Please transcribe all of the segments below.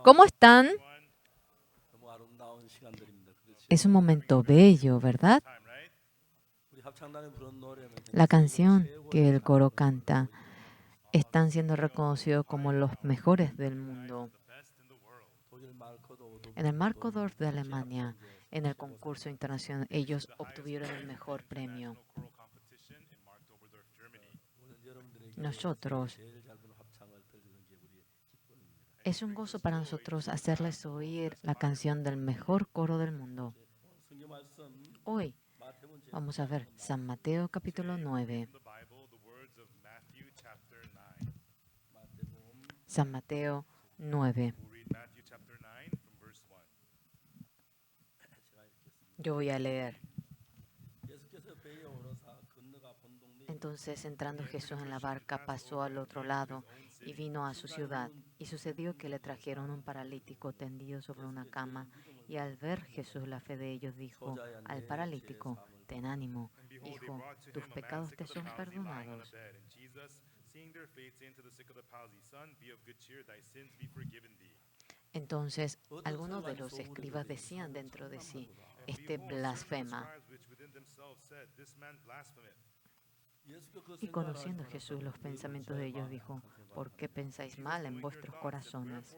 ¿Cómo están? Es un momento bello, ¿verdad? La canción que el coro canta están siendo reconocidos como los mejores del mundo. En el Markdorf de Alemania, en el concurso internacional, ellos obtuvieron el mejor premio. Nosotros, es un gozo para nosotros hacerles oír la canción del mejor coro del mundo. Hoy vamos a ver San Mateo capítulo 9. San Mateo 9. Yo voy a leer. Entonces, entrando Jesús en la barca, pasó al otro lado y vino a su ciudad. Y sucedió que le trajeron un paralítico tendido sobre una cama. Y al ver Jesús la fe de ellos, dijo al paralítico: ten ánimo, hijo, tus pecados te son perdonados. Entonces, algunos de los escribas decían dentro de sí: este blasfema. Y conociendo Jesús los pensamientos de ellos, dijo: ¿por qué pensáis mal en vuestros corazones?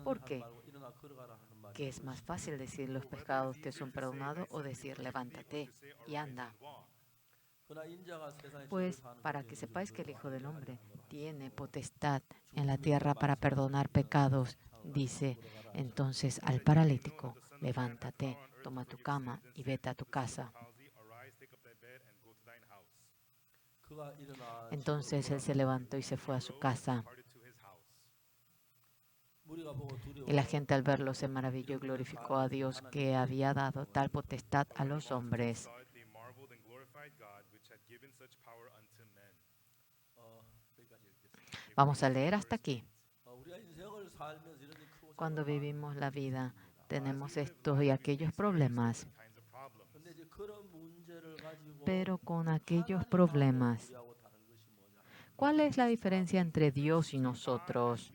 ¿Por qué? ¿Qué es más fácil decir los pecados te son perdonados o decir levántate y anda? Pues para que sepáis que el Hijo del Hombre tiene potestad en la tierra para perdonar pecados, dice entonces al paralítico: levántate, toma tu cama y vete a tu casa. Entonces él se levantó y se fue a su casa. Y la gente al verlo se maravilló y glorificó a Dios, que había dado tal potestad a los hombres. Vamos a leer hasta aquí. Cuando vivimos la vida, tenemos estos y aquellos problemas, pero con aquellos problemas, ¿cuál es la diferencia entre Dios y nosotros?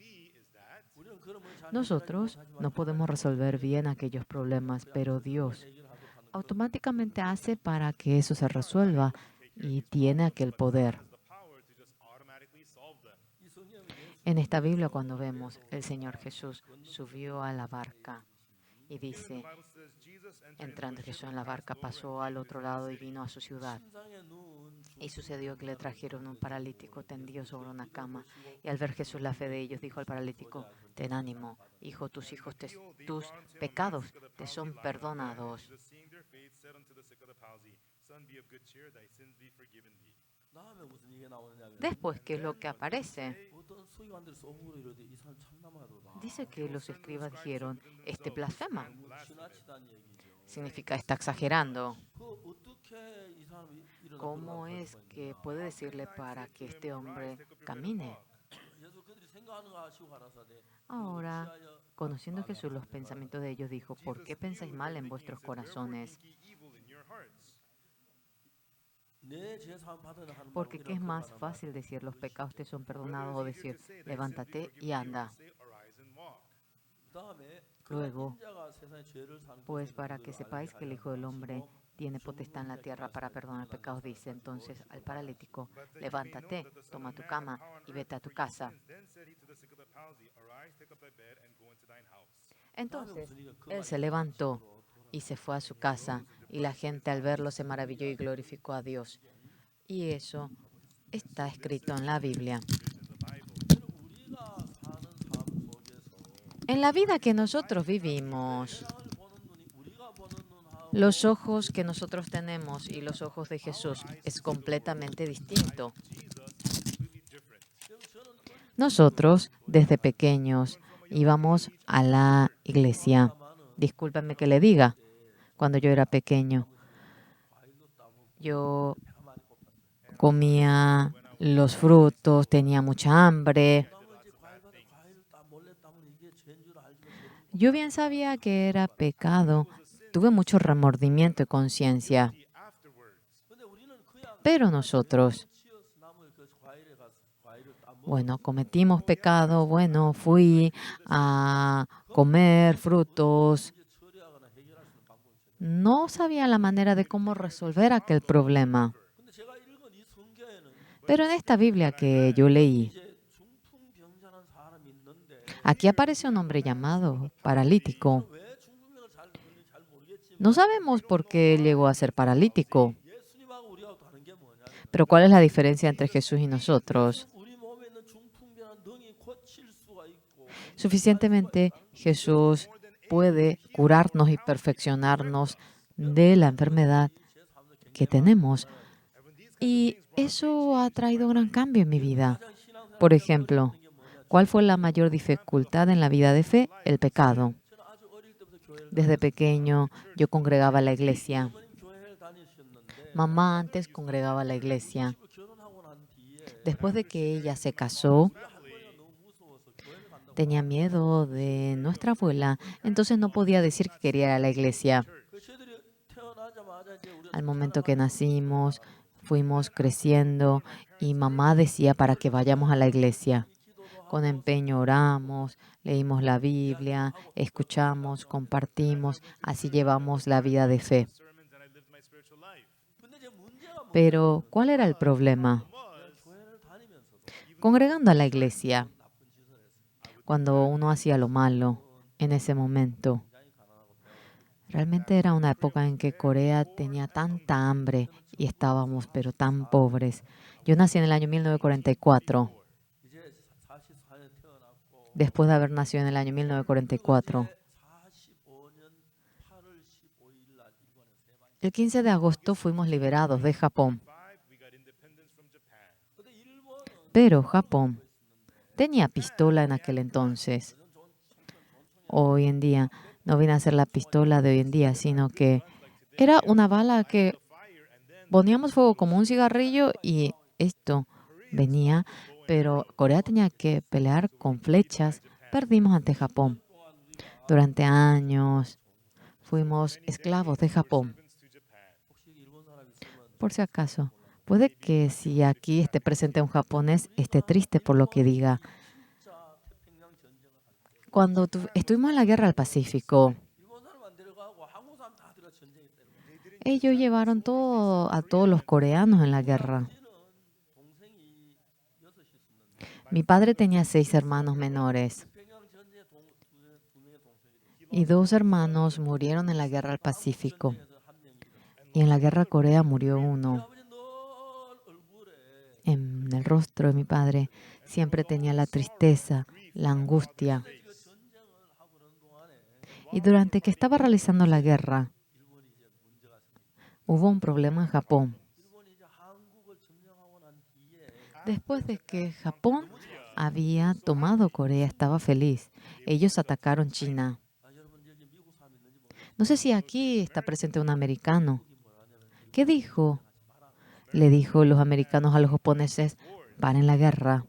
Nosotros no podemos resolver bien aquellos problemas, pero Dios automáticamente hace para que eso se resuelva y tiene aquel poder. En esta Biblia, cuando vemos el Señor Jesús subió a la barca y dice, entrando Jesús en la barca, pasó al otro lado y vino a su ciudad. Y sucedió que le trajeron un paralítico tendido sobre una cama. Y al ver Jesús la fe de ellos, dijo al paralítico: ten ánimo, hijo, tus pecados te son perdonados. Después, ¿qué es lo que aparece? Dice que los escribas dijeron: este blasfema. Significa está exagerando. ¿Cómo es que puede decirle para que este hombre camine? Ahora, conociendo Jesús los pensamientos de ellos, dijo: ¿por qué pensáis mal en vuestros corazones? Porque ¿qué es más fácil decir los pecados te son perdonados o decir levántate y anda? Luego, pues para que sepáis que el Hijo del Hombre tiene potestad en la tierra para perdonar pecados, dice entonces al paralítico: levántate, toma tu cama y vete a tu casa. Entonces él se levantó y se fue a su casa, y la gente al verlo se maravilló y glorificó a Dios. Y eso está escrito en la Biblia. En la vida que nosotros vivimos, los ojos que nosotros tenemos y los ojos de Jesús es completamente distinto. Nosotros, desde pequeños, íbamos a la iglesia. Discúlpame que le diga, cuando yo era pequeño, yo comía los frutos, tenía mucha hambre. Yo bien sabía que era pecado. Tuve mucho remordimiento y conciencia. Pero nosotros Bueno, cometimos pecado, bueno, fui a comer frutos. No sabía la manera de cómo resolver aquel problema. Pero en esta Biblia que yo leí, aquí aparece un hombre llamado paralítico. No sabemos por qué él llegó a ser paralítico, pero ¿cuál es la diferencia entre Jesús y nosotros? Suficientemente Jesús puede curarnos y perfeccionarnos de la enfermedad que tenemos. Y eso ha traído un gran cambio en mi vida. Por ejemplo, ¿cuál fue la mayor dificultad en la vida de fe? El pecado. Desde pequeño yo congregaba a la iglesia. Mamá antes congregaba a la iglesia. Después de que ella se casó, tenía miedo de nuestra abuela, entonces no podía decir que quería ir a la iglesia. Al momento que nacimos, fuimos creciendo y mamá decía para que vayamos a la iglesia. Con empeño oramos, leímos la Biblia, escuchamos, compartimos, así llevamos la vida de fe. Pero, ¿cuál era el problema? Congregando a la iglesia, cuando uno hacía lo malo en ese momento. Realmente era una época en que Corea tenía tanta hambre y estábamos pero tan pobres. Yo nací en el año 1944, después de haber nacido en el año 1944. El 15 de agosto fuimos liberados de Japón, pero Japón tenía pistola en aquel entonces. Hoy en día no viene a ser la pistola de hoy en día, sino que era una bala que poníamos fuego como un cigarrillo y esto venía, pero Corea tenía que pelear con flechas. Perdimos ante Japón. Durante años fuimos esclavos de Japón. Por si acaso, puede que si aquí esté presente un japonés, esté triste por lo que diga. Cuando estuvimos en la guerra del Pacífico, ellos llevaron a todos los coreanos en la guerra. Mi padre tenía 6 hermanos menores y 2 hermanos murieron en la guerra del Pacífico. Y en la guerra de Corea murió uno. En el rostro de mi padre siempre tenía la tristeza, la angustia. Y durante que estaba realizando la guerra, hubo un problema en Japón. Después de que Japón había tomado Corea, estaba feliz. Ellos atacaron China. No sé si aquí está presente un americano. ¿Qué dijo? Le dijo los americanos a los japoneses, paren la guerra.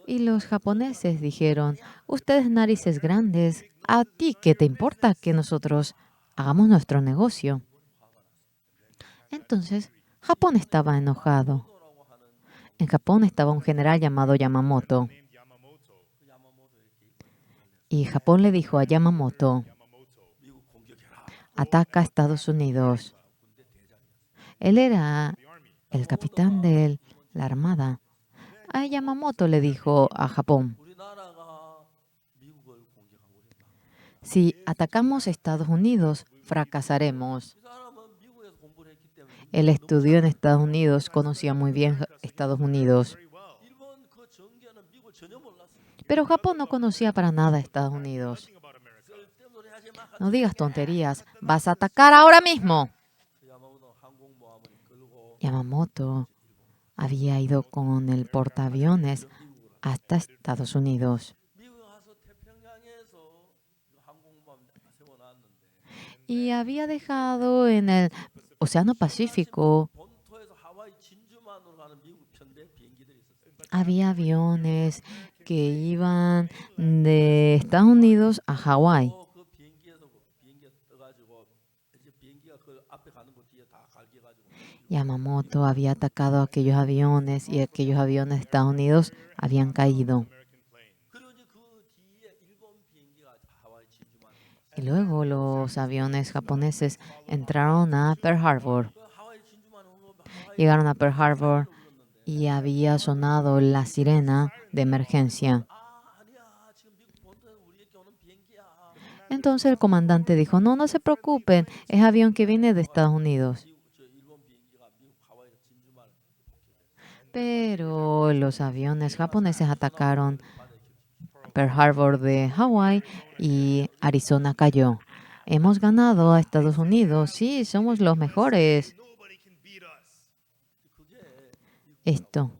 Y los japoneses dijeron, ustedes narices grandes, ¿a ti qué te importa que nosotros hagamos nuestro negocio? Entonces, Japón estaba enojado. En Japón estaba un general llamado Yamamoto. Y Japón le dijo a Yamamoto, ataca a Estados Unidos. Él era el capitán de la armada. A Yamamoto le dijo a Japón, si atacamos a Estados Unidos, fracasaremos. Él estudió en Estados Unidos, conocía muy bien Estados Unidos. Pero Japón no conocía para nada a Estados Unidos. No digas tonterías, vas a atacar ahora mismo. Yamamoto había ido con el portaaviones hasta Estados Unidos. Y había dejado en el Océano Pacífico, había aviones que iban de Estados Unidos a Hawái. Yamamoto había atacado a aquellos aviones y aquellos aviones de Estados Unidos habían caído. Y luego los aviones japoneses entraron a Pearl Harbor. Llegaron a Pearl Harbor y había sonado la sirena de emergencia. Entonces el comandante dijo, no, no se preocupen, es avión que viene de Estados Unidos. Pero los aviones japoneses atacaron Pearl Harbor de Hawái y Arizona cayó. Hemos ganado a Estados Unidos, sí, somos los mejores. Esto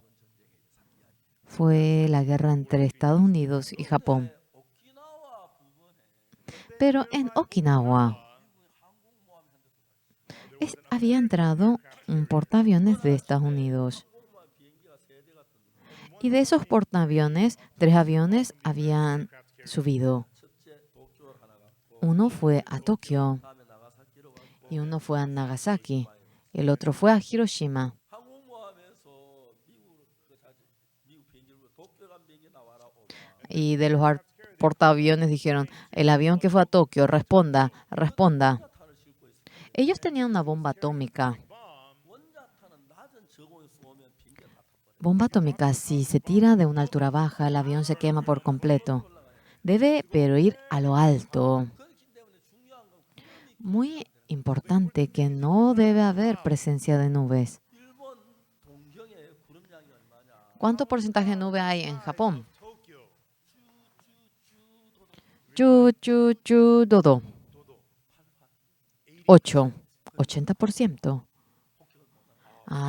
fue la guerra entre Estados Unidos y Japón. Pero en Okinawa había entrado un portaaviones de Estados Unidos. Y de esos portaaviones, 3 aviones habían subido. Uno fue a Tokio y uno fue a Nagasaki. El otro fue a Hiroshima. Y de los portaaviones dijeron, el avión que fue a Tokio, responda, responda. Ellos tenían una bomba atómica. Bomba atómica, si se tira de una altura baja, el avión se quema por completo. Debe, pero ir a lo alto. Muy importante que no debe haber presencia de nubes. ¿Cuánto porcentaje de nube hay en Japón? Dodo. 80%.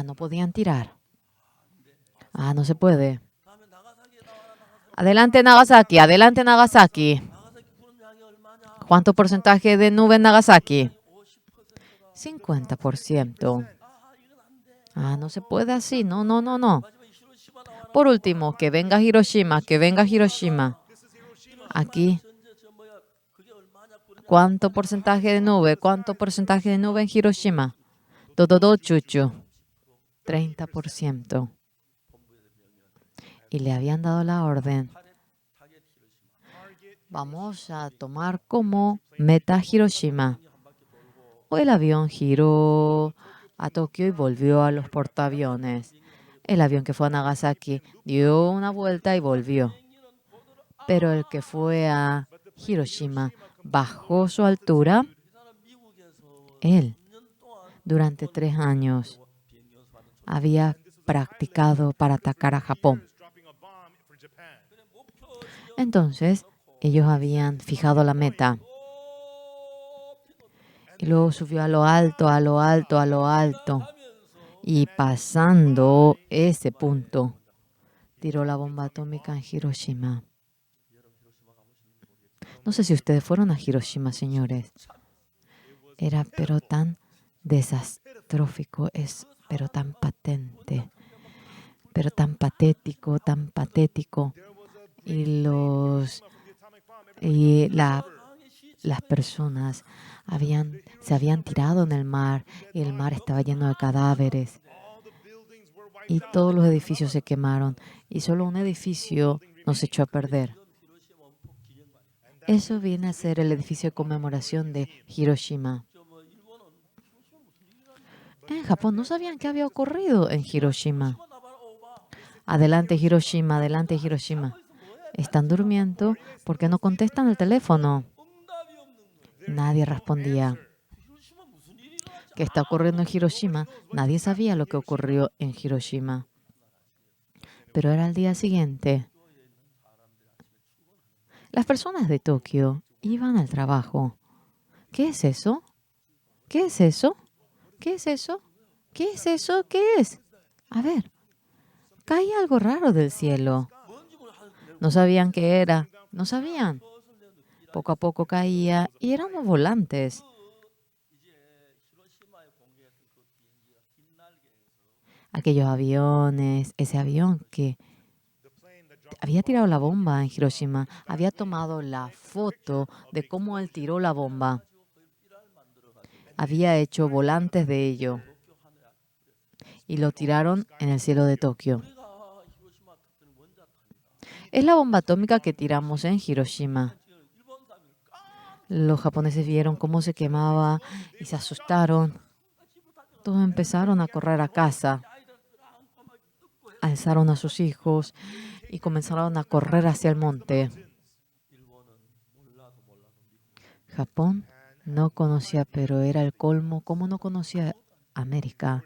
No podían tirar. No se puede. Adelante Nagasaki, adelante Nagasaki. ¿Cuánto porcentaje de nube en Nagasaki? 50%. No se puede así, no, no, no, no. Por último, que venga Hiroshima, que venga Hiroshima. Aquí. ¿Cuánto porcentaje de nube? ¿Cuánto porcentaje de nube en Hiroshima? Chuchu. 30%. Y le habían dado la orden. Vamos a tomar como meta Hiroshima. O el avión giró a Tokio y volvió a los portaaviones. El avión que fue a Nagasaki dio una vuelta y volvió. Pero el que fue a Hiroshima bajó su altura. Él, durante 3 años, había practicado para atacar a Japón. Entonces, ellos habían fijado la meta. Y luego subió a lo alto, a lo alto, a lo alto. Y pasando ese punto, tiró la bomba atómica en Hiroshima. No sé si ustedes fueron a Hiroshima, señores. Era pero tan desastrófico, pero tan patente, pero tan patético, tan patético. Y las personas se habían tirado en el mar y el mar estaba lleno de cadáveres. Y todos los edificios se quemaron y solo un edificio nos echó a perder. Eso viene a ser el edificio de conmemoración de Hiroshima. En Japón no sabían qué había ocurrido en Hiroshima. Adelante Hiroshima, adelante Hiroshima. Están durmiendo porque no contestan el teléfono. Nadie respondía. ¿Qué está ocurriendo en Hiroshima? Nadie sabía lo que ocurrió en Hiroshima. Pero era el día siguiente. Las personas de Tokio iban al trabajo. ¿Qué es eso? ¿Qué es eso? ¿Qué es eso? ¿Qué es eso? ¿Qué es? A ver, cae algo raro del cielo. No sabían qué era. No sabían. Poco a poco caía y eran los volantes. Aquellos aviones, ese avión que había tirado la bomba en Hiroshima, había tomado la foto de cómo él tiró la bomba. Había hecho volantes de ello. y lo tiraron en el cielo de Tokio. Es la bomba atómica que tiramos en Hiroshima. Los japoneses vieron cómo se quemaba y se asustaron. Todos empezaron a correr a casa. Alzaron a sus hijos y comenzaron a correr hacia el monte. Japón no conocía, pero era el colmo. ¿Cómo no conocía América?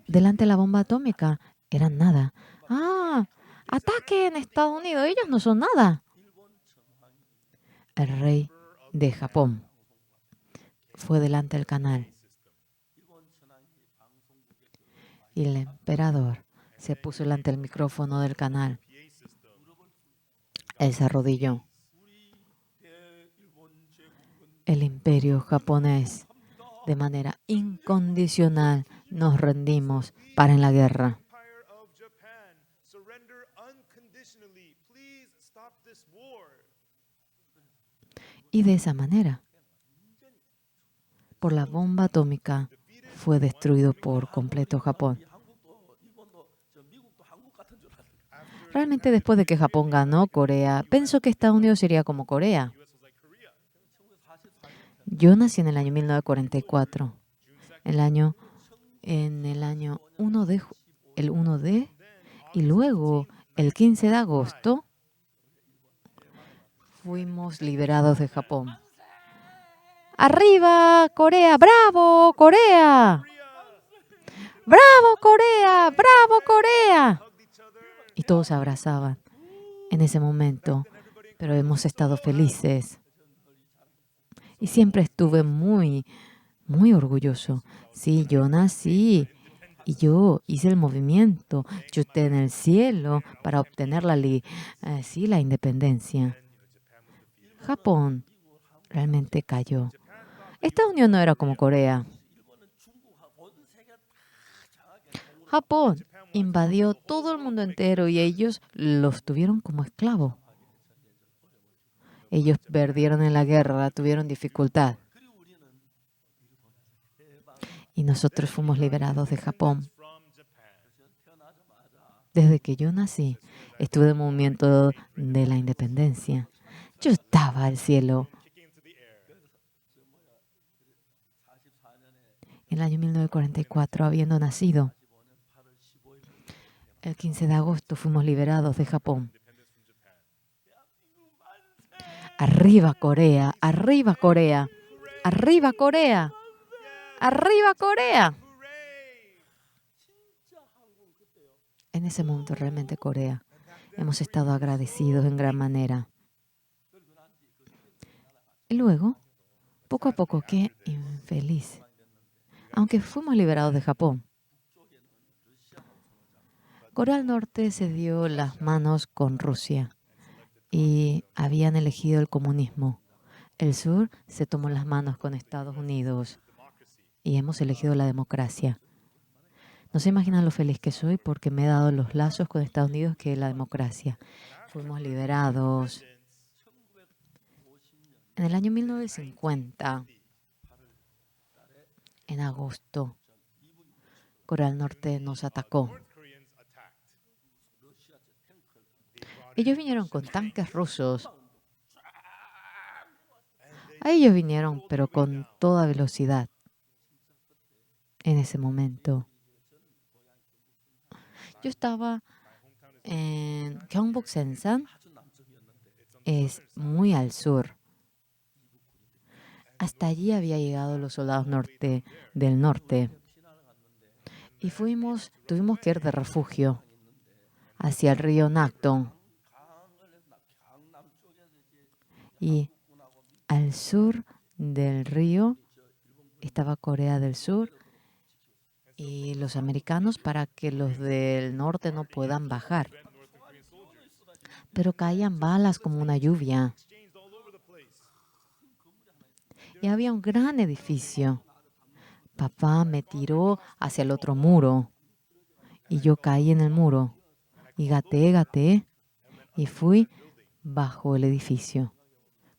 Delante de la bomba atómica eran nada. ¡Ah! ¡Ataquen Estados Unidos! Ellos no son nada. El rey de Japón fue delante del canal y el emperador se puso delante del micrófono del canal. Él se arrodilló. El imperio japonés, de manera incondicional, nos rendimos. Paren la guerra. Y de esa manera, por la bomba atómica, fue destruido por completo Japón. Realmente después de que Japón ganó Corea, pensó que Estados Unidos sería como Corea. Yo nací en el año 1944, en el año 1 de, y luego el 15 de agosto fuimos liberados de Japón. ¡Arriba, Corea! ¡Bravo, Corea! ¡Bravo, Corea! ¡Bravo, Corea! Y todos se abrazaban en ese momento, pero hemos estado felices. Y siempre estuve muy, muy orgulloso. Sí, yo nací y yo hice el movimiento. Yo estoy en el cielo para obtener la independencia. Japón realmente cayó. Estados Unidos no era como Corea. Japón invadió todo el mundo entero y ellos los tuvieron como esclavos. Ellos perdieron en la guerra, tuvieron dificultad. Y nosotros fuimos liberados de Japón. Desde que yo nací, estuve en el movimiento de la independencia. Yo estaba al cielo. En el año 1944, habiendo nacido, el 15 de agosto fuimos liberados de Japón. ¡Arriba Corea! ¡Arriba Corea! ¡Arriba Corea! ¡Arriba Corea! En ese momento realmente Corea. Hemos estado agradecidos en gran manera. Y luego, poco a poco, qué infeliz. Aunque fuimos liberados de Japón, Corea del Norte se dio las manos con Rusia y habían elegido el comunismo. El sur se tomó las manos con Estados Unidos y hemos elegido la democracia. No se imaginan lo feliz que soy porque me he dado los lazos con Estados Unidos que la democracia. Fuimos liberados. En el año 1950, en agosto, Corea del Norte nos atacó. Ellos vinieron con tanques rusos. Ellos vinieron, pero con toda velocidad. En ese momento, yo estaba en Gyeongbuk-sensan, es muy al sur. Hasta allí había llegado los soldados del norte. Y tuvimos que ir de refugio hacia el río Nakdong. Y al sur del río estaba Corea del Sur y los americanos para que los del norte no puedan bajar. Pero caían balas como una lluvia. Y había un gran edificio. Papá me tiró hacia el otro muro y yo caí en el muro y gateé y fui bajo el edificio.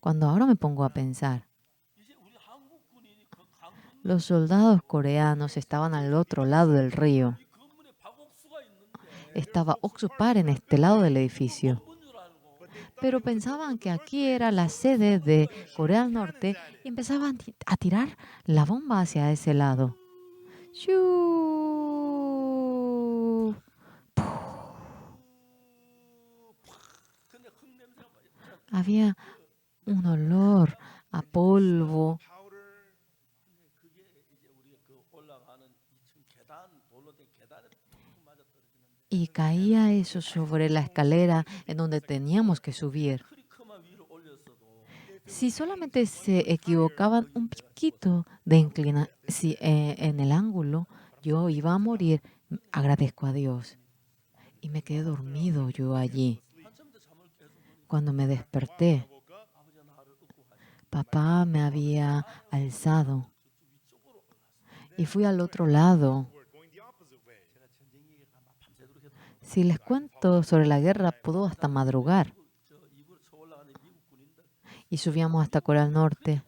Cuando ahora me pongo a pensar, Los soldados coreanos estaban al otro lado del río. Estaba Oxupar en este lado del edificio. Pero pensaban que aquí era la sede de Corea del Norte y empezaban a tirar la bomba hacia ese lado. ¡Shuu! Había un olor a polvo y caía eso sobre la escalera en donde teníamos que subir. Si solamente se equivocaban un poquito de en el ángulo, yo iba a morir. Agradezco a Dios. Y me quedé dormido yo allí. Cuando me desperté, papá me había alzado y fui al otro lado. Si les cuento sobre la guerra, puedo hasta madrugar. Y subíamos hasta Corea del Norte.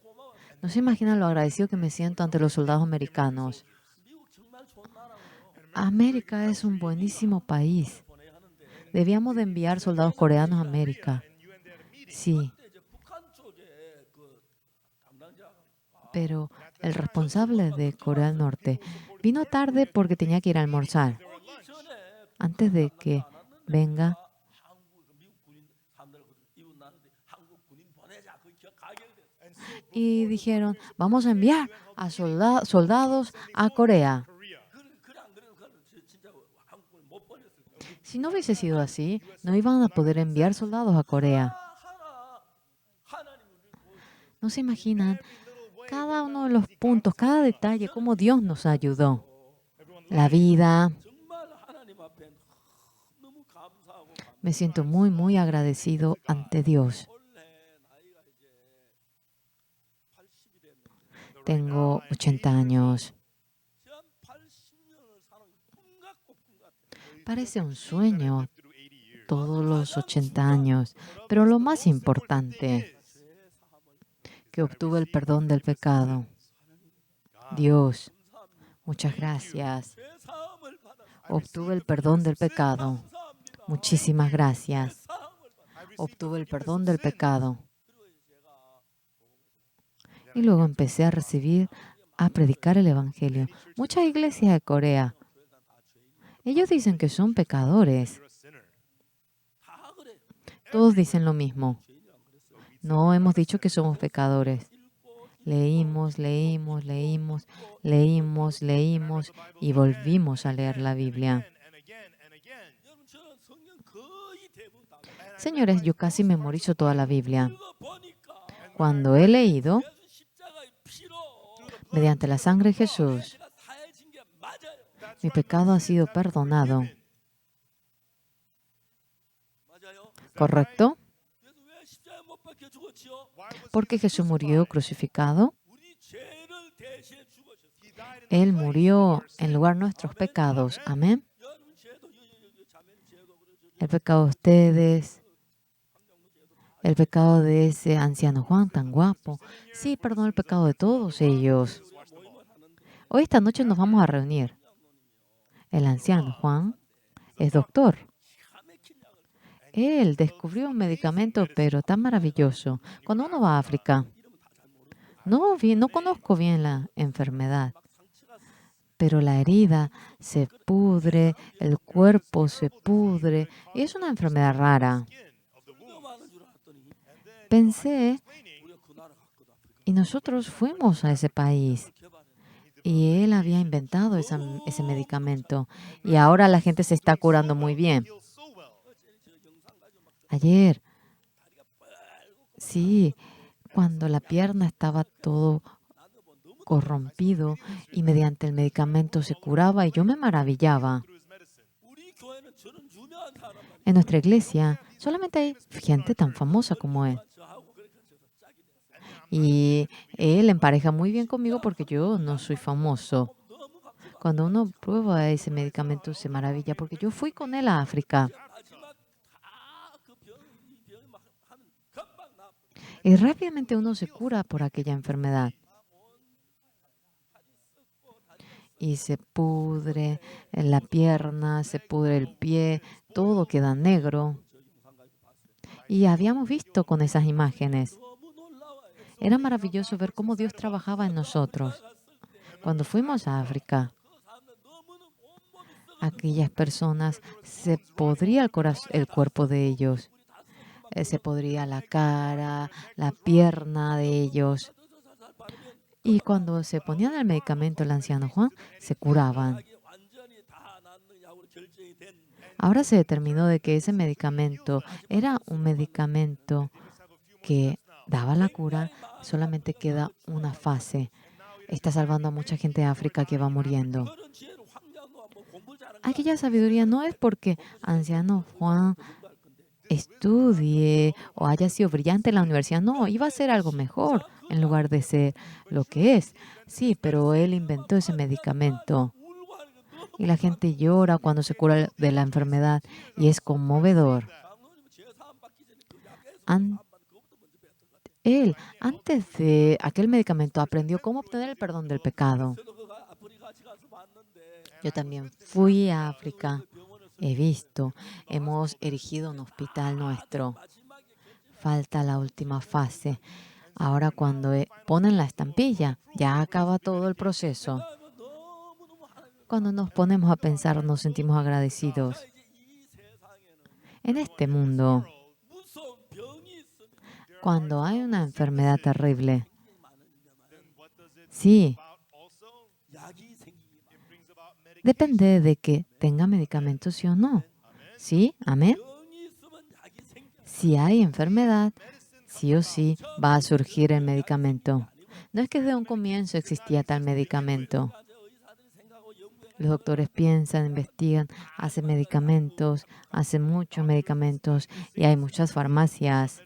No se imaginan lo agradecido que me siento ante los soldados americanos. América es un buenísimo país. Debíamos de enviar soldados coreanos a América. Sí, pero el responsable de Corea del Norte vino tarde porque tenía que ir a almorzar. Antes de que venga, y dijeron, vamos a enviar a soldados a Corea. Si no hubiese sido así, no iban a poder enviar soldados a Corea. No se imaginan cada uno de los puntos, cada detalle, cómo Dios nos ayudó. La vida. Me siento muy, muy agradecido ante Dios. Tengo 80 años. Parece un sueño todos los 80 años, pero lo más importante, que obtuve el perdón del pecado. Dios, muchas gracias. Obtuve el perdón del pecado. Muchísimas gracias. Obtuve el perdón del pecado. Y luego empecé a predicar el Evangelio. Muchas iglesias de Corea, ellos dicen que son pecadores. Todos dicen lo mismo. No hemos dicho que somos pecadores. Leímos, leímos, leímos, leímos, leímos y volvimos a leer la Biblia. Señores, yo casi memorizo toda la Biblia. Cuando he leído, mediante la sangre de Jesús, mi pecado ha sido perdonado. ¿Correcto? Porque Jesús murió crucificado. Él murió en lugar de nuestros pecados. Amén. El pecado de ustedes, el pecado de ese anciano Juan tan guapo. Sí, perdón, el pecado de todos ellos. Hoy esta noche nos vamos a reunir. El anciano Juan es doctor. Él descubrió un medicamento, pero tan maravilloso. Cuando uno va a África, no conozco bien la enfermedad, pero la herida se pudre, el cuerpo se pudre, y es una enfermedad rara. Pensé, y nosotros fuimos a ese país, y él había inventado ese medicamento, y ahora la gente se está curando muy bien. Ayer, sí, cuando la pierna estaba todo corrompido y mediante el medicamento se curaba y yo me maravillaba. En nuestra iglesia solamente hay gente tan famosa como él. Y él empareja muy bien conmigo porque yo no soy famoso. Cuando uno prueba ese medicamento se maravilla porque yo fui con él a África. Y rápidamente uno se cura por aquella enfermedad. y se pudre en la pierna, se pudre el pie, todo queda negro. Y habíamos visto con esas imágenes. Era maravilloso ver cómo Dios trabajaba en nosotros. Cuando fuimos a África, aquellas personas se podría el cuerpo de ellos, se podría la cara, la pierna de ellos. Y cuando se ponían el medicamento el anciano Juan, se curaban. Ahora se determinó de que ese medicamento era un medicamento que daba la cura, solamente queda una fase. Está salvando a mucha gente de África que va muriendo. Aquella sabiduría no es porque anciano Juan estudie o haya sido brillante en la universidad. No, iba a ser algo mejor en lugar de ser lo que es. Sí, pero él inventó ese medicamento. Y la gente llora cuando se cura de la enfermedad y es conmovedor. Él, antes de aquel medicamento, aprendió cómo obtener el perdón del pecado. Yo también fui a África, he visto, hemos erigido un hospital nuestro. Falta la última fase. Ahora cuando ponen la estampilla, ya acaba todo el proceso. Cuando nos ponemos a pensar, nos sentimos agradecidos. En este mundo, cuando hay una enfermedad terrible, sí, depende de que tenga medicamentos sí o no. ¿Sí? ¿Amén? Si hay enfermedad, sí o sí va a surgir el medicamento. No es que desde un comienzo existía tal medicamento. Los doctores piensan, investigan, hacen medicamentos, hacen muchos medicamentos y hay muchas farmacias.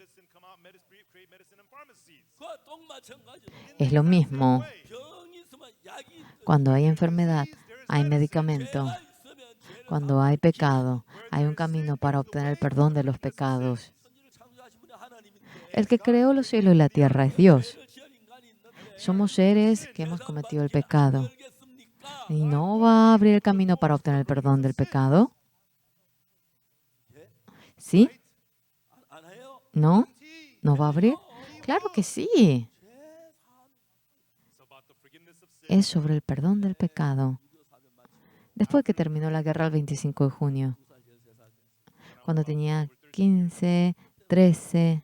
Es lo mismo. Cuando hay enfermedad, hay medicamento. Cuando hay pecado, hay un camino para obtener el perdón de los pecados. El que creó los cielos y la tierra es Dios. Somos seres que hemos cometido el pecado. ¿Y no va a abrir el camino para obtener el perdón del pecado? ¿Sí? ¿No? ¿No va a abrir? Claro que sí. Es sobre el perdón del pecado. Después que terminó la guerra el 25 de junio, cuando tenía 15, 13,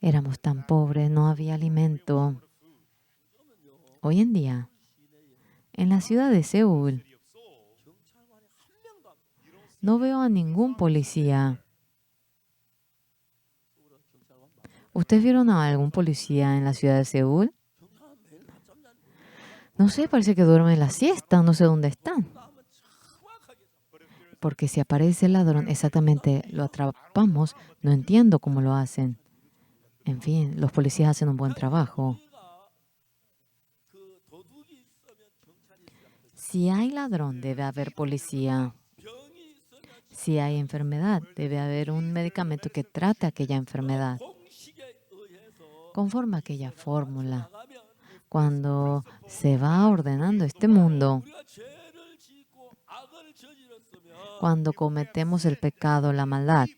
éramos tan pobres, no había alimento. Hoy en día, en la ciudad de Seúl, no veo a ningún policía. ¿Ustedes vieron a algún policía en la ciudad de Seúl? No sé, parece que duermen la siesta, no sé dónde están. Porque si aparece el ladrón, exactamente lo atrapamos, no entiendo cómo lo hacen. En fin, los policías hacen un buen trabajo. Si hay ladrón, debe haber policía. Si hay enfermedad, debe haber un medicamento que trate aquella enfermedad. Conforme a aquella fórmula. Cuando se va ordenando este mundo, cuando cometemos el pecado, la maldad,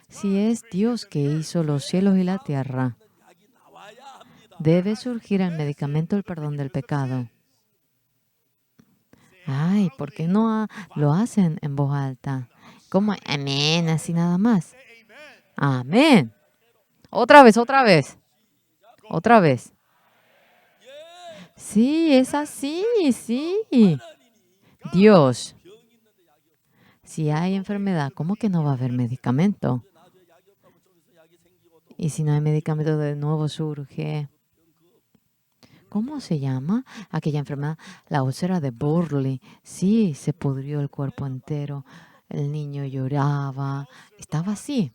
si es Dios que hizo los cielos y la tierra, debe surgir el medicamento del perdón del pecado. Ay, ¿por qué no lo hacen en voz alta? ¿Cómo? Amén, así nada más. Amén. Otra vez, otra vez. Otra vez. Sí, es así, sí. Dios. Si hay enfermedad, ¿cómo que no va a haber medicamento? Y si no hay medicamento, de nuevo surge. ¿Cómo se llama aquella enfermedad? La úlcera de Burley. Sí, se pudrió el cuerpo entero. El niño lloraba. Estaba así.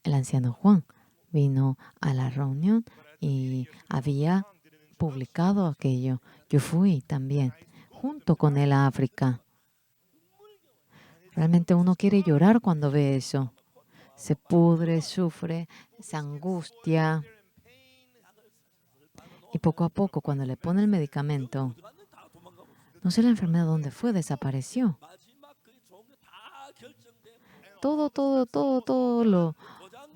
El anciano Juan vino a la reunión y había publicado aquello. Yo fui también, junto con él a África. Realmente uno quiere llorar cuando ve eso. Se pudre, sufre, se angustia. Y poco a poco, cuando le pone el medicamento, no sé la enfermedad dónde fue, desapareció. Todo,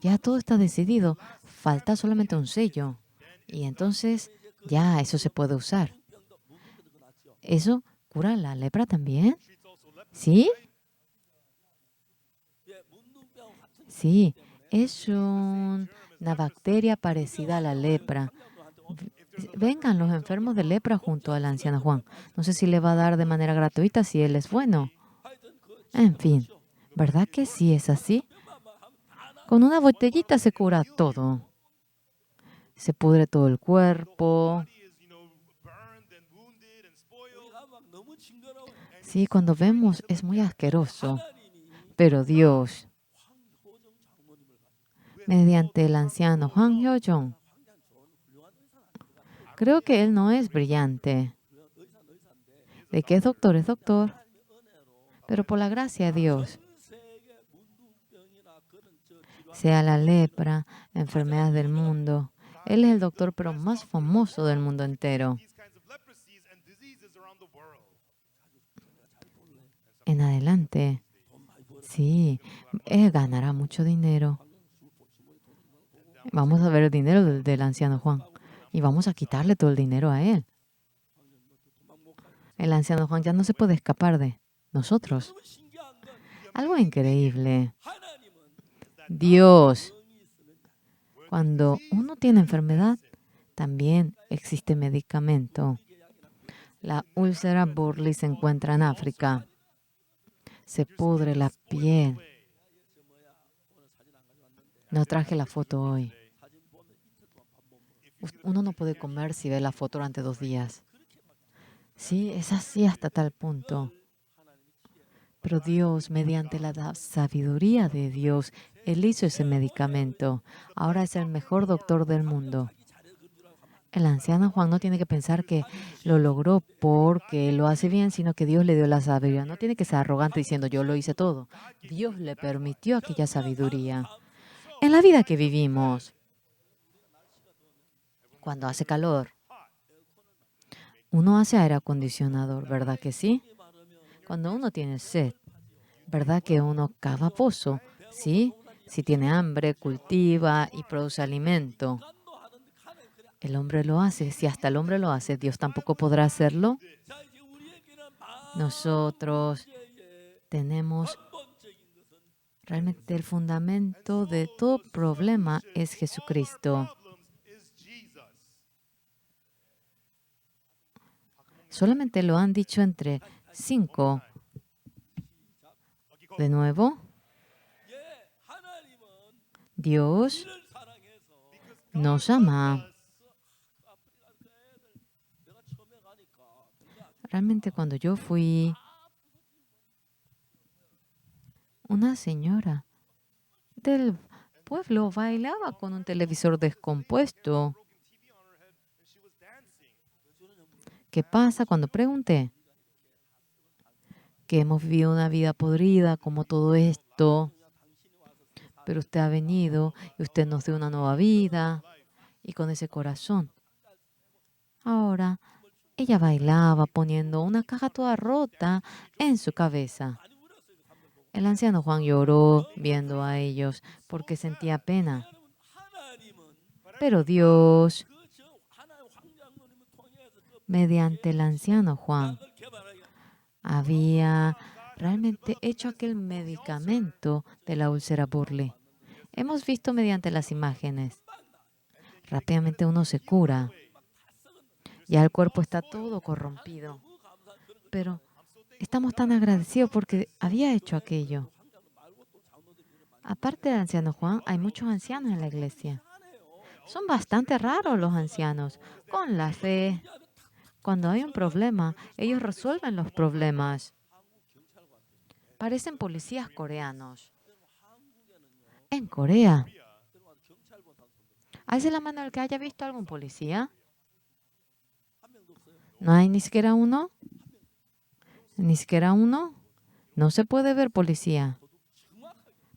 ya todo está decidido. Falta solamente un sello. Y entonces ya eso se puede usar. ¿Eso cura la lepra también? ¿Sí? Sí, es una bacteria parecida a la lepra. Vengan los enfermos de lepra junto al anciano Juan. No sé si le va a dar de manera gratuita si él es bueno. En fin, ¿verdad que sí es así? Con una botellita se cura todo. Se pudre todo el cuerpo. Sí, cuando vemos es muy asqueroso. Pero Dios, mediante el anciano Juan Hyo-jong, creo que él no es brillante. ¿De qué es doctor? Es doctor. Pero por la gracia de Dios, sea la lepra, enfermedades del mundo, él es el doctor pero más famoso del mundo entero. En adelante, sí, él ganará mucho dinero. Vamos a ver el dinero del anciano Juan y vamos a quitarle todo el dinero a él. El anciano Juan ya no se puede escapar de nosotros. Algo increíble. Dios, cuando uno tiene enfermedad, también existe medicamento. La úlcera Burley se encuentra en África. Se pudre la piel. No traje la foto hoy. Uno no puede comer si ve la foto durante 2 días. Sí, es así hasta tal punto. Pero Dios, mediante la sabiduría de Dios, Él hizo ese medicamento. Ahora es el mejor doctor del mundo. El anciano Juan no tiene que pensar que lo logró porque lo hace bien, sino que Dios le dio la sabiduría. No tiene que ser arrogante diciendo yo lo hice todo. Dios le permitió aquella sabiduría. En la vida que vivimos, cuando hace calor, uno hace aire acondicionador, ¿verdad que sí? Cuando uno tiene sed, ¿verdad que uno cava pozo? ¿Sí? Si tiene hambre, cultiva y produce alimento. El hombre lo hace. Si hasta el hombre lo hace, Dios tampoco podrá hacerlo. Nosotros tenemos realmente el fundamento de todo problema es Jesucristo. Solamente lo han dicho entre 5. De nuevo, Dios nos ama. Realmente cuando yo fui, una señora del pueblo bailaba con un televisor descompuesto. ¿Qué pasa? Cuando pregunté que hemos vivido una vida podrida como todo esto, pero usted ha venido y usted nos dio una nueva vida y con ese corazón. Ahora, ella bailaba poniendo una caja toda rota en su cabeza. El anciano Juan lloró viendo a ellos porque sentía pena. Pero Dios, mediante el anciano Juan, había realmente hecho aquel medicamento de la úlcera Burley. Hemos visto mediante las imágenes. Rápidamente uno se cura. Ya el cuerpo está todo corrompido. Pero estamos tan agradecidos porque había hecho aquello. Aparte del anciano Juan, hay muchos ancianos en la iglesia. Son bastante raros los ancianos. Con la fe, cuando hay un problema, ellos resuelven los problemas. Parecen policías coreanos. En Corea, ¿alce la mano el que haya visto algún policía? ¿No hay ni siquiera uno? ¿Ni siquiera uno? No se puede ver policía.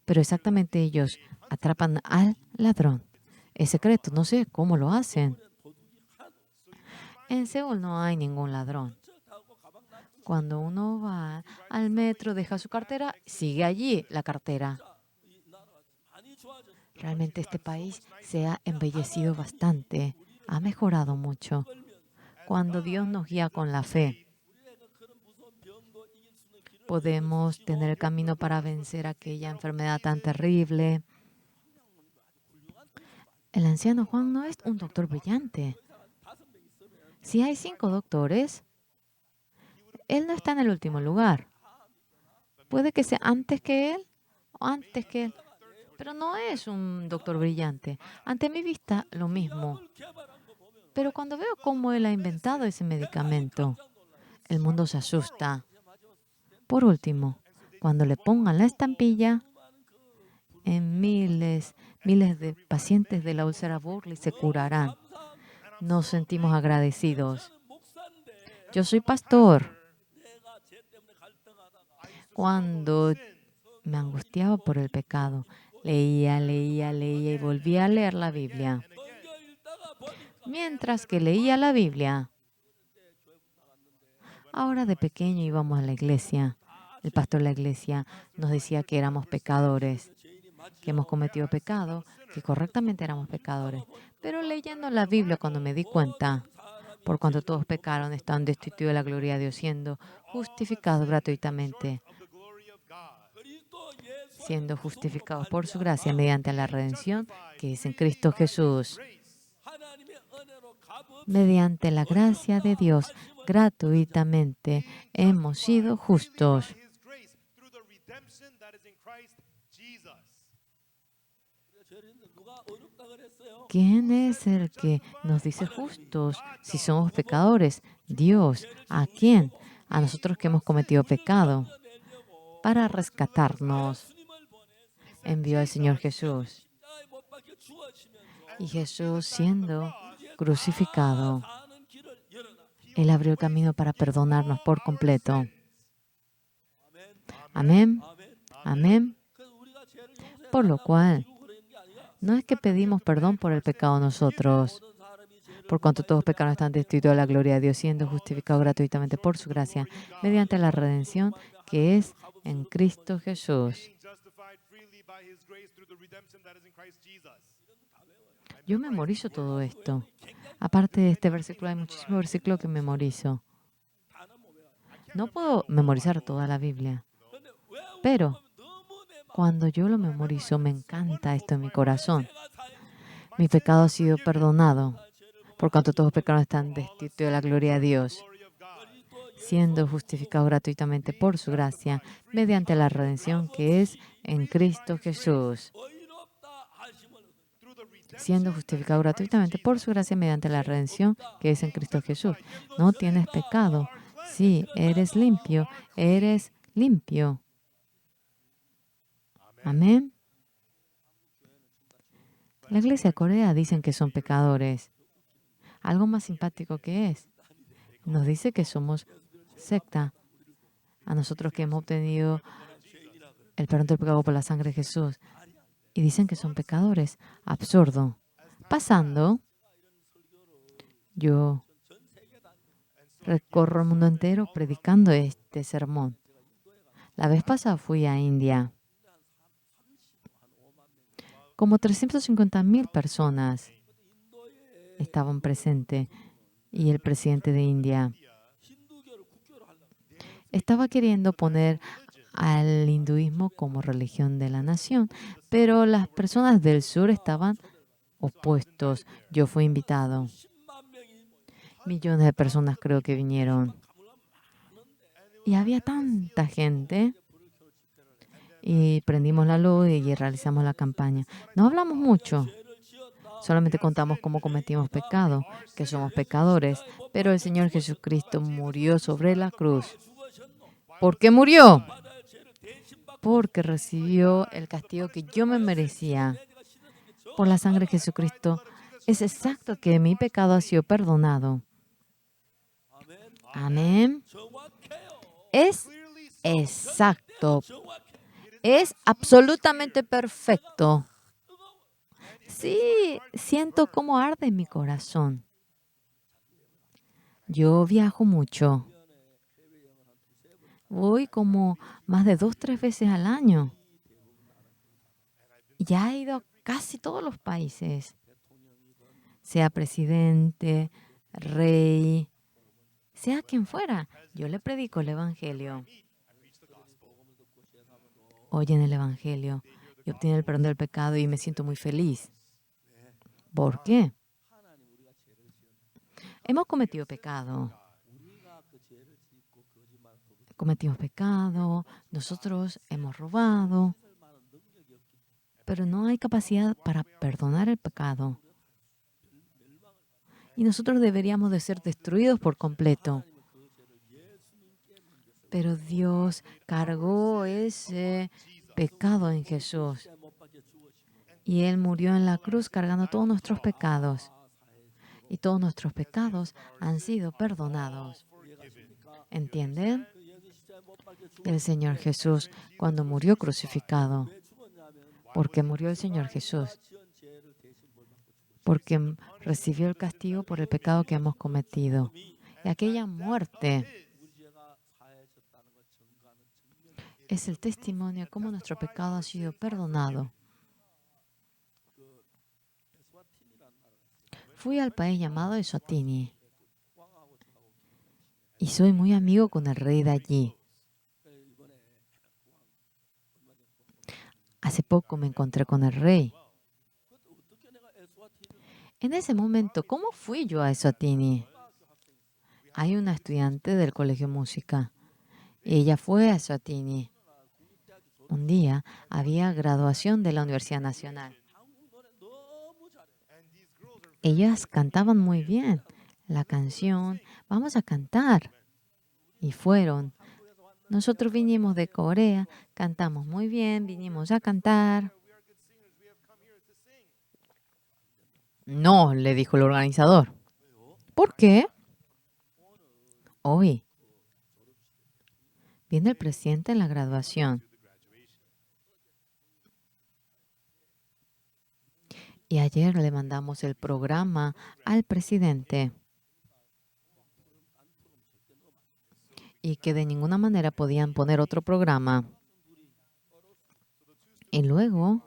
Pero exactamente ellos atrapan al ladrón. Es secreto, no sé cómo lo hacen. En Seúl no hay ningún ladrón. Cuando uno va al metro, deja su cartera, sigue allí la cartera. Realmente este país se ha embellecido bastante, ha mejorado mucho. Cuando Dios nos guía con la fe, podemos tener el camino para vencer aquella enfermedad tan terrible. El anciano Juan no es un doctor brillante. Si hay 5 doctores, él no está en el último lugar. Puede que sea antes que él o antes que él, pero no es un doctor brillante. Ante mi vista, lo mismo. Pero cuando veo cómo él ha inventado ese medicamento, el mundo se asusta. Por último, cuando le pongan la estampilla, en miles de pacientes de la úlcera Burley se curarán. Nos sentimos agradecidos. Yo soy pastor. Cuando me angustiaba por el pecado, leía y volvía a leer la Biblia. Mientras que leía la Biblia, ahora de pequeño íbamos a la iglesia. El pastor de la iglesia nos decía que éramos pecadores, que hemos cometido pecado, que correctamente éramos pecadores. Pero leyendo la Biblia, cuando me di cuenta, por cuanto todos pecaron, están destituidos de la gloria de Dios, siendo justificados gratuitamente, siendo justificados por su gracia mediante la redención que es en Cristo Jesús. Mediante la gracia de Dios, gratuitamente hemos sido justos. ¿Quién es el que nos dice justos si somos pecadores? Dios. ¿A quién? A nosotros que hemos cometido pecado. Para rescatarnos, envió al Señor Jesús. Y Jesús, siendo crucificado, Él abrió el camino para perdonarnos por completo. Amén. Amén. Por lo cual, no es que pedimos perdón por el pecado nosotros, por cuanto todos pecaron están destituidos de la gloria de Dios, siendo justificados gratuitamente por su gracia, mediante la redención que es en Cristo Jesús. Yo memorizo todo esto. Aparte de este versículo, hay muchísimos versículos que memorizo. No puedo memorizar toda la Biblia, pero cuando yo lo memorizo, me encanta esto en mi corazón. Mi pecado ha sido perdonado, por cuanto todos los pecados están destituidos de la gloria de Dios, siendo justificados gratuitamente por su gracia, mediante la redención que es en Cristo Jesús. Siendo justificado gratuitamente por su gracia mediante la redención que es en Cristo Jesús. No tienes pecado. Sí, eres limpio. Eres limpio. Amén. La iglesia de Corea dicen que son pecadores. Algo más simpático que es. Nos dice que somos secta. A nosotros que hemos obtenido el perdón del pecado por la sangre de Jesús. Y dicen que son pecadores. Absurdo. Pasando, yo recorro el mundo entero predicando este sermón. La vez pasada fui a India. Como 350,000 personas estaban presentes y el presidente de India estaba queriendo poner al hinduismo como religión de la nación, pero las personas del sur estaban opuestos. Yo fui invitado. Millones de personas creo que vinieron. Y había tanta gente. Y prendimos la luz y realizamos la campaña. No hablamos mucho. Solamente contamos cómo cometimos pecado, que somos pecadores. Pero el Señor Jesucristo murió sobre la cruz. ¿Por qué murió? Porque recibió el castigo que yo me merecía. Por la sangre de Jesucristo es exacto que mi pecado ha sido perdonado. Amén. Es exacto. Es absolutamente perfecto. Sí, siento cómo arde mi corazón. Yo viajo mucho. Voy como más de 2, 3 veces al año. Ya he ido a casi todos los países, sea presidente, rey, sea quien fuera. Yo le predico el Evangelio. Oyen el Evangelio y obtienen el perdón del pecado y me siento muy feliz. ¿Por qué? Hemos cometido pecado. Cometimos pecado, nosotros hemos robado, pero no hay capacidad para perdonar el pecado. Y nosotros deberíamos de ser destruidos por completo. Pero Dios cargó ese pecado en Jesús. Y Él murió en la cruz cargando todos nuestros pecados. Y todos nuestros pecados han sido perdonados. ¿Entienden? El Señor Jesús, cuando murió crucificado, ¿por qué murió el Señor Jesús? Porque recibió el castigo por el pecado que hemos cometido. Y aquella muerte es el testimonio de cómo nuestro pecado ha sido perdonado. Fui al país llamado Eswatini y soy muy amigo con el rey de allí. Hace poco me encontré con el rey. En ese momento, ¿cómo fui yo a Eswatini? Hay una estudiante del colegio música y ella fue a Eswatini. Un día había graduación de la Universidad Nacional. Ellas cantaban muy bien la canción, vamos a cantar. Y fueron. Nosotros vinimos de Corea, cantamos muy bien, vinimos a cantar. No, le dijo el organizador. ¿Por qué? Hoy viene el presidente en la graduación. Y ayer le mandamos el programa al presidente. Y que de ninguna manera podían poner otro programa. Y luego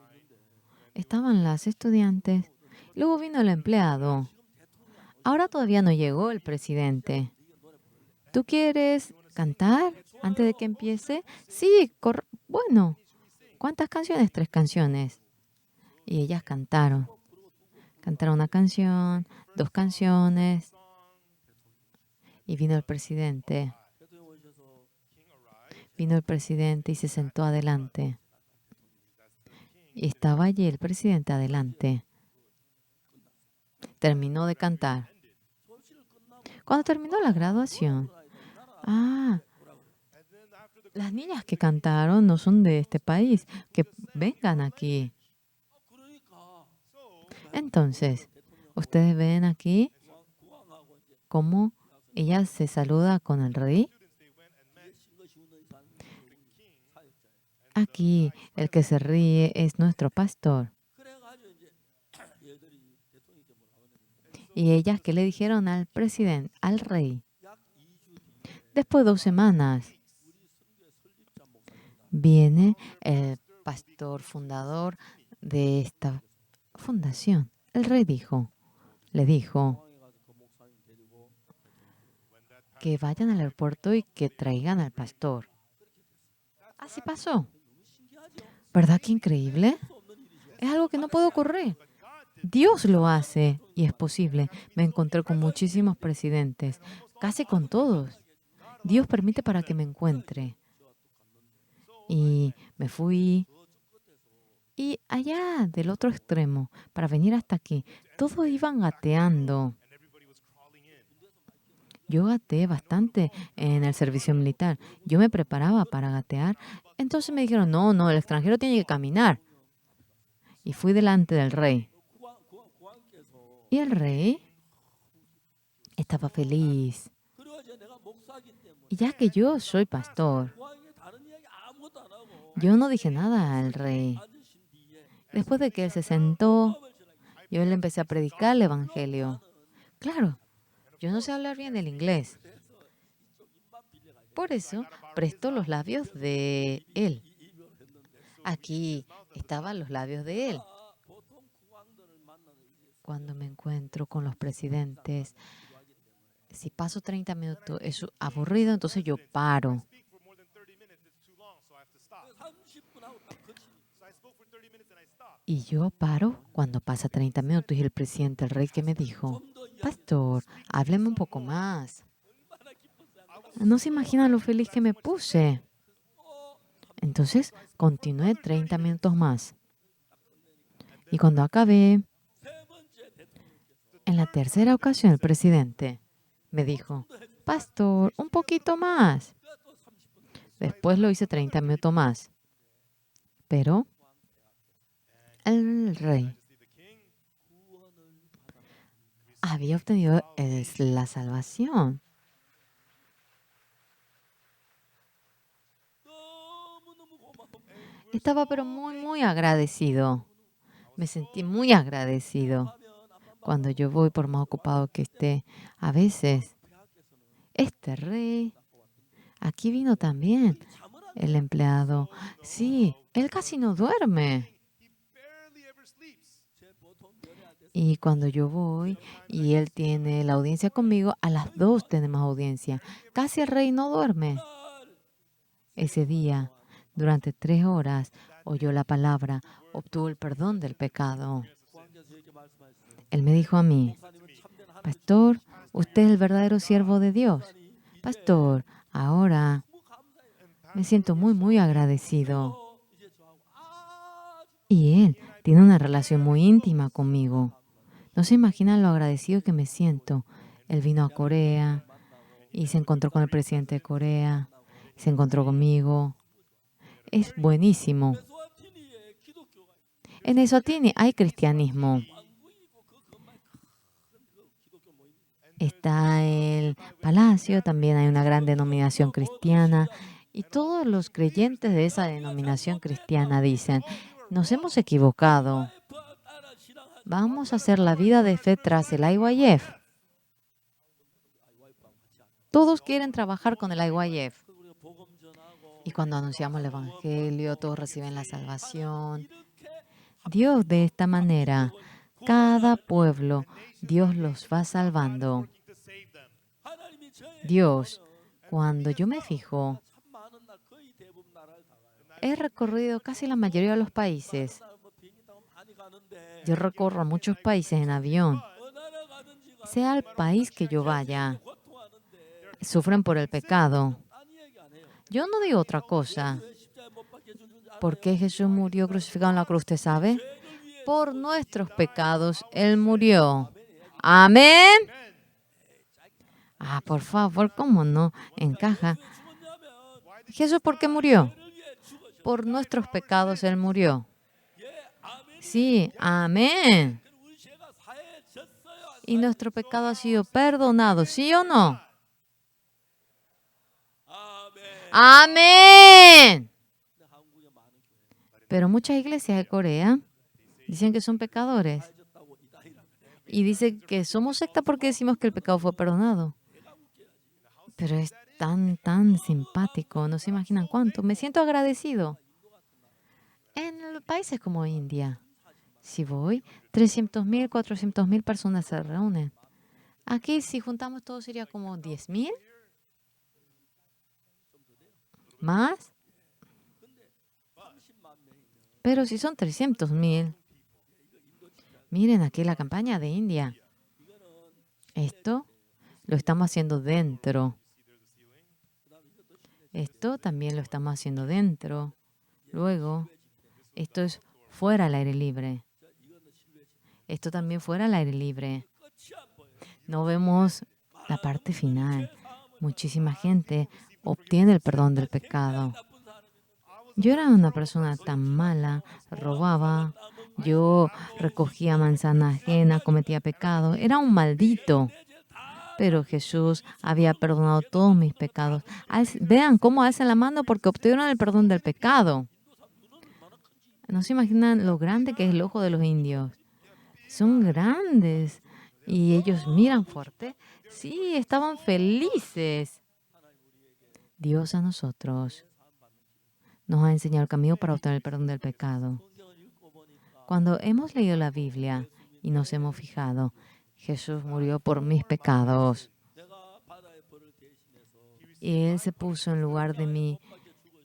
estaban las estudiantes. Luego vino el empleado. Ahora todavía no llegó el presidente. ¿Tú quieres cantar antes de que empiece? Sí, bueno. ¿Cuántas canciones? 3 canciones. Y ellas cantaron. Cantaron una canción, 2 canciones. Y vino el presidente. Vino el presidente y se sentó adelante. Y estaba allí el presidente adelante. Terminó de cantar. Cuando terminó la graduación, las niñas que cantaron no son de este país, que vengan aquí. Entonces, ustedes ven aquí cómo ella se saluda con el rey. Aquí el que se ríe es nuestro pastor. Y ellas, ¿qué le dijeron al presidente, al rey? Después de 2 semanas, viene el pastor fundador de esta fundación. El rey le dijo que vayan al aeropuerto y que traigan al pastor. Así pasó. ¿Verdad que increíble? Es algo que no puede ocurrir. Dios lo hace y es posible. Me encontré con muchísimos presidentes, casi con todos. Dios permite para que me encuentre. Y me fui. Y allá del otro extremo, para venir hasta aquí, todos iban gateando. Yo gateé bastante en el servicio militar. Yo me preparaba para gatear. Entonces me dijeron, no, el extranjero tiene que caminar. Y fui delante del rey. Y el rey estaba feliz. Y ya que yo soy pastor, yo no dije nada al rey. Después de que él se sentó, yo le empecé a predicar el evangelio. Claro, Yo no sé hablar bien el inglés. Por eso prestó los labios de él. Aquí estaban los labios de él. Cuando me encuentro con los presidentes, si paso 30 minutos es aburrido, entonces yo paro. Y yo paro cuando pasa 30 minutos y el presidente, el rey, que me dijo, pastor, hábleme un poco más. No se imagina lo feliz que me puse. Entonces continué 30 minutos más. Y cuando acabé, en la tercera ocasión el presidente me dijo, pastor, un poquito más. Después lo hice 30 minutos más. Pero el rey había obtenido la salvación. Estaba pero muy agradecido. Me sentí muy agradecido. Cuando yo voy, por más ocupado que esté, a veces, este rey, aquí vino también el empleado. Sí, él casi no duerme. Y cuando yo voy y él tiene la audiencia conmigo, a las 2 tenemos audiencia. Casi el rey no duerme. Ese día, durante 3 horas, oyó la palabra, obtuvo el perdón del pecado. Él me dijo a mí, pastor, usted es el verdadero siervo de Dios. Pastor, ahora me siento muy agradecido. Y él tiene una relación muy íntima conmigo. No se imaginan lo agradecido que me siento. Él vino a Corea y se encontró con el presidente de Corea, se encontró conmigo. Es buenísimo. En Eswatini hay cristianismo. Está el palacio, también hay una gran denominación cristiana. Y todos los creyentes de esa denominación cristiana dicen, nos hemos equivocado. Vamos a hacer la vida de fe tras el IYF. Todos quieren trabajar con el IYF. Y cuando anunciamos el Evangelio, todos reciben la salvación. Dios, de esta manera, cada pueblo, Dios los va salvando. Dios, cuando yo me fijo, he recorrido casi la mayoría de los países. Yo recorro muchos países en avión. Sea el país que yo vaya, sufren por el pecado. Yo no digo otra cosa. ¿Por qué Jesús murió crucificado en la cruz? ¿Usted sabe? Por nuestros pecados Él murió. Amén. Por favor, ¿cómo no encaja? Jesús, ¿por qué murió? Por nuestros pecados Él murió. Sí, amén. Y nuestro pecado ha sido perdonado, ¿sí o no? Amén. Pero muchas iglesias de Corea dicen que son pecadores. Y dicen que somos secta porque decimos que el pecado fue perdonado. Pero es tan simpático, no se imaginan cuánto. Me siento agradecido. En países como India, si voy, 300,000, 400,000 personas se reúnen. Aquí, si juntamos todo, sería como 10,000. ¿Más? Pero si son 300,000. Miren aquí la campaña de India. Esto lo estamos haciendo dentro. Esto también lo estamos haciendo dentro. Luego, esto es fuera al aire libre. Esto también fuera al aire libre. No vemos la parte final. Muchísima gente obtiene el perdón del pecado. Yo era una persona tan mala, robaba, yo recogía manzana ajena, cometía pecado, era un maldito. Pero Jesús había perdonado todos mis pecados. Vean cómo hacen la mano porque obtuvieron el perdón del pecado. No se imaginan lo grande que es el ojo de los indios. Son grandes y ellos miran fuerte. Sí, estaban felices. Dios a nosotros nos ha enseñado el camino para obtener el perdón del pecado. Cuando hemos leído la Biblia y nos hemos fijado, Jesús murió por mis pecados. Y Él se puso en lugar de mí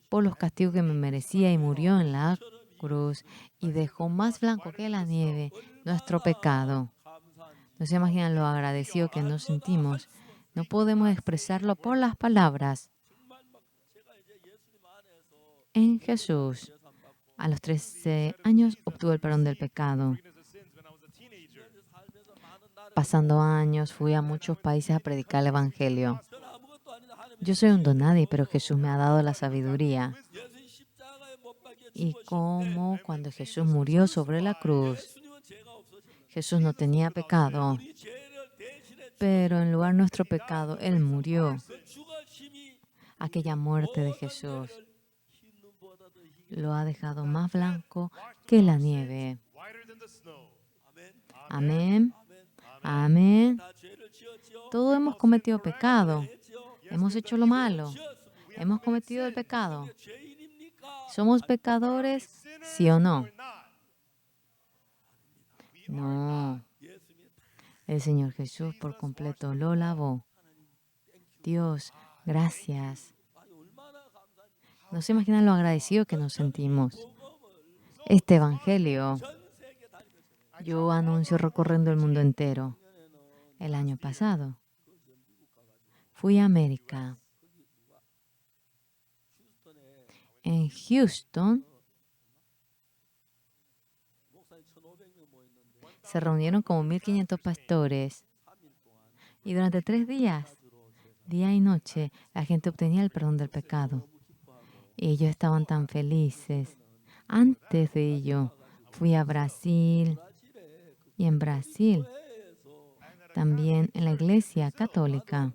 por los castigos que me merecía y murió en la cruz y dejó más blanco que la nieve nuestro pecado. No se imaginan lo agradecido que nos sentimos. No podemos expresarlo por las palabras. En Jesús, a los 13 años, obtuve el perdón del pecado. Pasando años, fui a muchos países a predicar el Evangelio. Yo soy un don nadie, pero Jesús me ha dado la sabiduría. Y como cuando Jesús murió sobre la cruz, Jesús no tenía pecado, pero en lugar de nuestro pecado, Él murió. Aquella muerte de Jesús lo ha dejado más blanco que la nieve. Amén. Amén. Todos hemos cometido pecado. Hemos hecho lo malo. Hemos cometido el pecado. ¿Somos pecadores? ¿Sí o no? No. El Señor Jesús por completo lo lavó. Dios, gracias. No se imaginan lo agradecido que nos sentimos. Este Evangelio yo anuncio recorriendo el mundo entero. El año pasado fui a América. En Houston se reunieron como 1.500 pastores y durante 3 días, día y noche, la gente obtenía el perdón del pecado. Y ellos estaban tan felices. Antes de ello, fui a Brasil y en Brasil, también en la iglesia católica,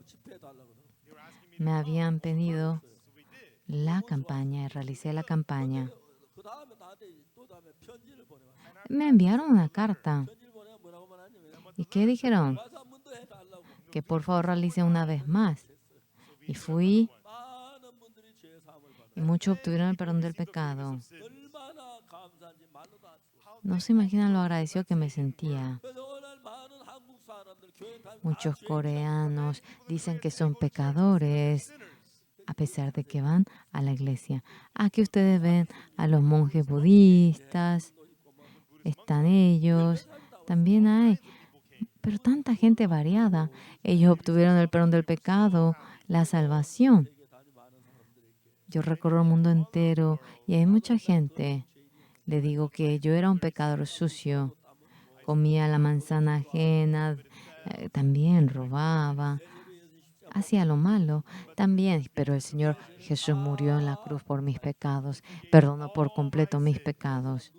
me habían pedido la campaña y realicé la campaña. Me enviaron una carta. ¿Y qué dijeron? Que por favor realice una vez más. Y fui y muchos obtuvieron el perdón del pecado. No se imaginan lo agradecido que me sentía. Muchos coreanos dicen que son pecadores, a pesar de que van a la iglesia. Aquí ustedes ven a los monjes budistas, están ellos, también hay, pero tanta gente variada. Ellos obtuvieron el perdón del pecado, la salvación. Yo recorro el mundo entero y hay mucha gente. Le digo que yo era un pecador sucio. Comía la manzana ajena, también robaba, hacía lo malo también, pero el Señor Jesús murió en la cruz por mis pecados, perdonó por completo mis pecados.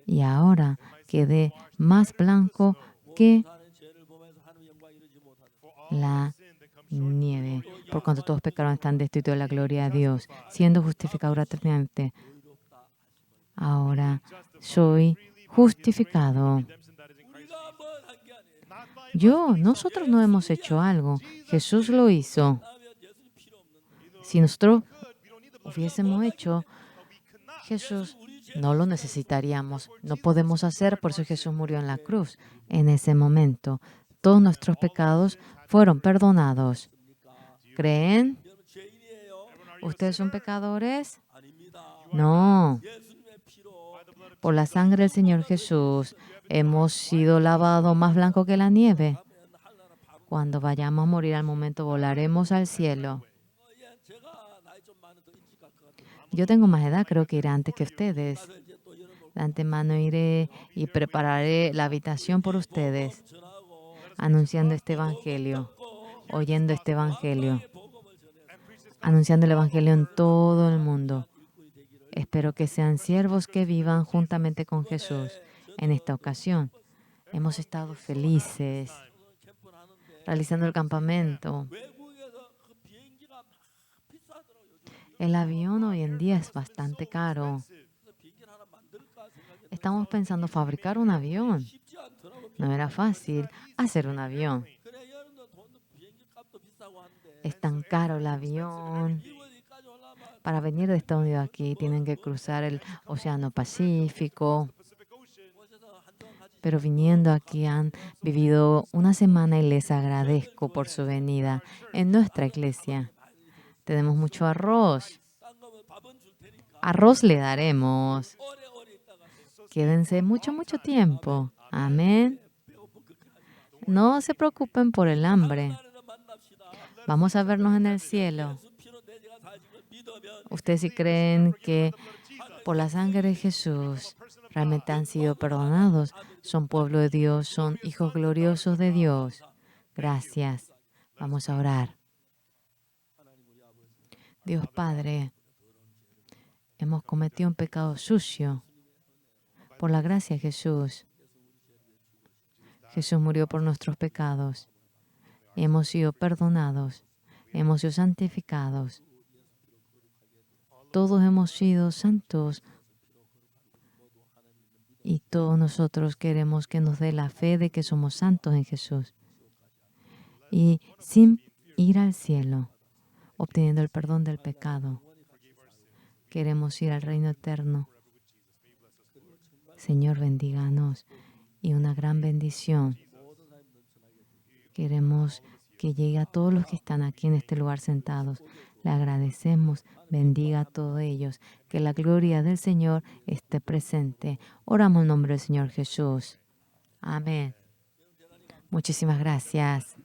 Y ahora quedé más blanco que la nieve, por cuanto todos pecaron están destituidos de la gloria de Dios, siendo justificado gratuitamente. Ahora soy justificado. Nosotros no hemos hecho algo. Jesús lo hizo. Si nosotros hubiésemos hecho, Jesús no lo necesitaríamos. No podemos hacer, por eso Jesús murió en la cruz. En ese momento, todos nuestros pecados fueron perdonados. ¿Creen? ¿Ustedes son pecadores? No. Por la sangre del Señor Jesús hemos sido lavados más blanco que la nieve. Cuando vayamos a morir al momento volaremos al cielo. Yo tengo más edad, creo que iré antes que ustedes. De antemano iré y prepararé la habitación por ustedes, anunciando este evangelio, oyendo este evangelio, anunciando el evangelio en todo el mundo. Espero que sean siervos que vivan juntamente con Jesús. En esta ocasión hemos estado felices realizando el campamento. El avión hoy en día es bastante caro. Estamos pensando fabricar un avión. No era fácil hacer un avión. Es tan caro el avión. Para venir de Estados Unidos aquí tienen que cruzar el Océano Pacífico. Pero viniendo aquí han vivido una semana y les agradezco por su venida. En nuestra iglesia tenemos mucho arroz. Arroz le daremos. Quédense mucho, mucho tiempo. Amén. No se preocupen por el hambre. Vamos a vernos en el cielo. Ustedes si creen que por la sangre de Jesús realmente han sido perdonados, son pueblo de Dios, son hijos gloriosos de Dios. Gracias. Vamos a orar. Dios Padre, hemos cometido un pecado sucio. Por la gracia de Jesús, Jesús murió por nuestros pecados. Hemos sido perdonados. Hemos sido santificados. Todos hemos sido santos. Y todos nosotros queremos que nos dé la fe de que somos santos en Jesús. Y sin ir al cielo, obteniendo el perdón del pecado, queremos ir al reino eterno. Señor, bendíganos. Y una gran bendición. Queremos que llegue a todos los que están aquí en este lugar sentados. Le agradecemos. Bendiga a todos ellos. Que la gloria del Señor esté presente. Oramos en nombre del Señor Jesús. Amén. Muchísimas gracias.